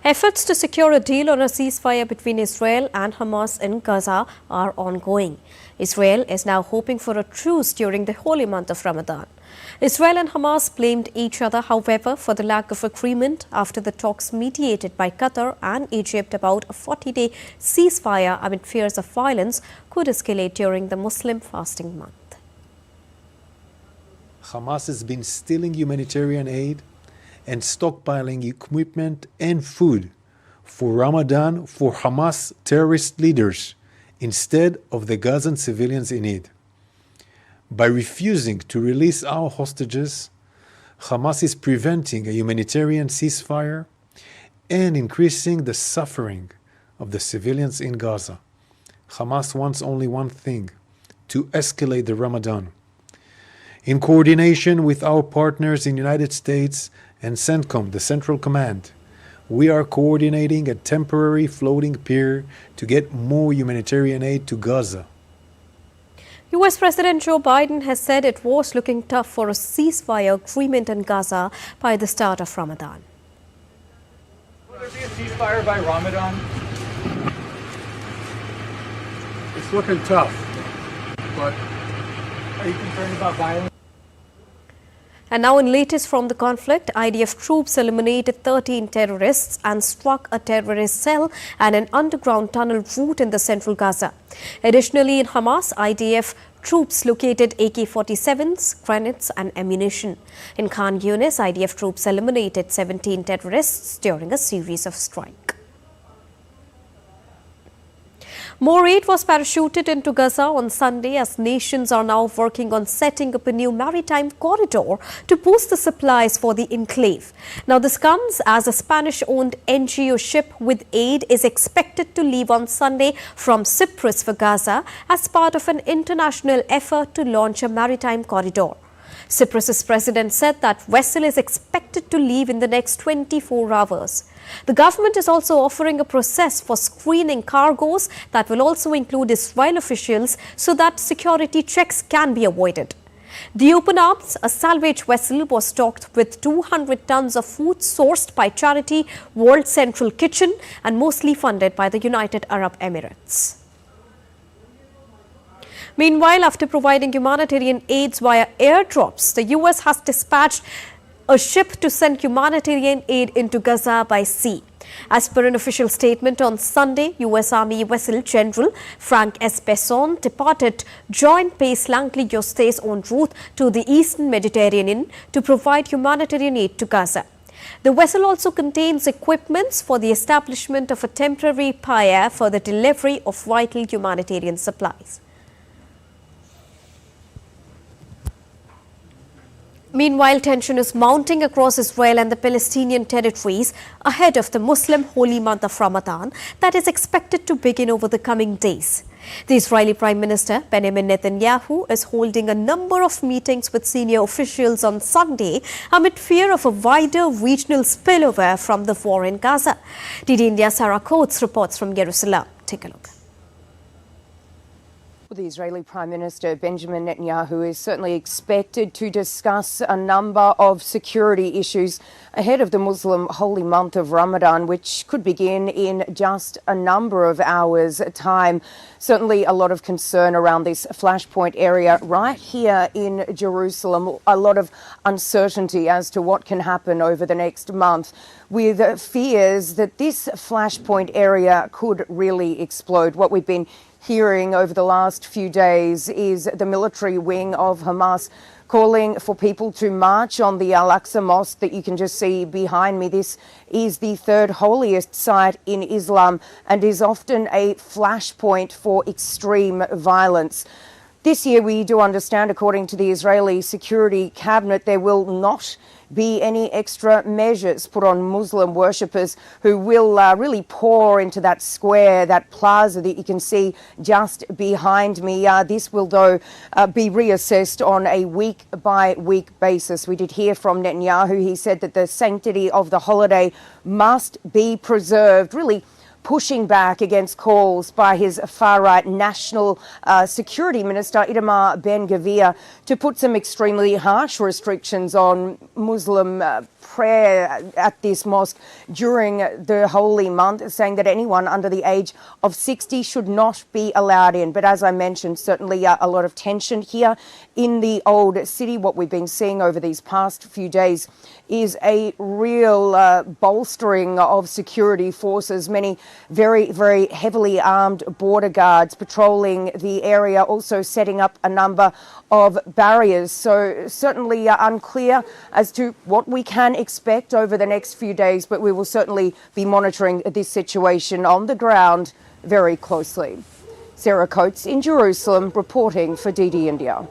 Efforts to secure a deal on a ceasefire between Israel and Hamas in Gaza are ongoing. Israel is now hoping for a truce during the holy month of Ramadan. Israel and Hamas blamed each other, however, for the lack of agreement after the talks mediated by Qatar and Egypt about a 40-day ceasefire amid fears of violence could escalate during the Muslim fasting month. Hamas has been stealing humanitarian aid and stockpiling equipment and food for Ramadan for Hamas terrorist leaders instead of the Gazan civilians in need. By refusing to release our hostages, Hamas is preventing a humanitarian ceasefire and increasing the suffering of the civilians in Gaza. Hamas wants only one thing: to escalate the Ramadan. In coordination with our partners in the United States and CENTCOM, the Central Command, we are coordinating a temporary floating pier to get more humanitarian aid to Gaza. U.S. President Joe Biden has said it was looking tough for a ceasefire agreement in Gaza by the start of Ramadan. Will there be a ceasefire by Ramadan? It's looking tough, but are you concerned about violence? And now in latest from the conflict, IDF troops eliminated 13 terrorists and struck a terrorist cell and an underground tunnel route in the Central Gaza. Additionally, in Hamas, IDF troops located AK-47s, grenades and ammunition. In Khan Yunis, IDF troops eliminated 17 terrorists during a series of strikes. More aid was parachuted into Gaza on Sunday as nations are now working on setting up a new maritime corridor to boost the supplies for the enclave. Now, this comes as a Spanish-owned NGO ship with aid is expected to leave on Sunday from Cyprus for Gaza as part of an international effort to launch a maritime corridor. Cyprus's president said that vessel is expected to leave in the next 24 hours. The government is also offering a process for screening cargoes that will also include Israel officials so that security checks can be avoided. The Open Arms, a salvage vessel, was stocked with 200 tons of food sourced by charity World Central Kitchen and mostly funded by the United Arab Emirates. Meanwhile, after providing humanitarian aids via airdrops, the U.S. has dispatched a ship to send humanitarian aid into Gaza by sea. As per an official statement on Sunday, U.S. Army vessel General Frank S. Besson departed Joint Base Langley Eustace en route to the eastern Mediterranean to provide humanitarian aid to Gaza. The vessel also contains equipments for the establishment of a temporary pier for the delivery of vital humanitarian supplies. Meanwhile, tension is mounting across Israel and the Palestinian territories ahead of the Muslim holy month of Ramadan that is expected to begin over the coming days. The Israeli Prime Minister Benjamin Netanyahu is holding a number of meetings with senior officials on Sunday amid fear of a wider regional spillover from the war in Gaza. DD India's Sarah Coates reports from Jerusalem. Take a look. The Israeli Prime Minister Benjamin Netanyahu is certainly expected to discuss a number of security issues ahead of the Muslim holy month of Ramadan, which could begin in just a number of hours' time. Certainly a lot of concern around this flashpoint area right here in Jerusalem. A lot of uncertainty as to what can happen over the next month, with fears that this flashpoint area could really explode. What we've been hearing over the last few days is the military wing of Hamas calling for people to march on the Al-Aqsa Mosque that you can just see behind me. This is the third holiest site in Islam and is often a flashpoint for extreme violence. This year, we do understand, according to the Israeli Security Cabinet, there will not be any extra measures put on Muslim worshippers who will really pour into that square, that plaza that you can see just behind me. This will, though, be reassessed on a week-by-week basis. We did hear from Netanyahu. He said that the sanctity of the holiday must be preserved, really pushing back against calls by his far-right National Security Minister Itamar Ben-Gvir to put some extremely harsh restrictions on Muslim prayer at this mosque during the holy month, saying that anyone under the age of 60 should not be allowed in. But as I mentioned, certainly a lot of tension here in the old city. What we've been seeing over these past few days is a real bolstering of security forces, many very, very heavily armed border guards patrolling the area, also setting up a number of barriers. So certainly unclear as to what we can expect over the next few days, but we will certainly be monitoring this situation on the ground very closely. Sarah Coates in Jerusalem reporting for DD India.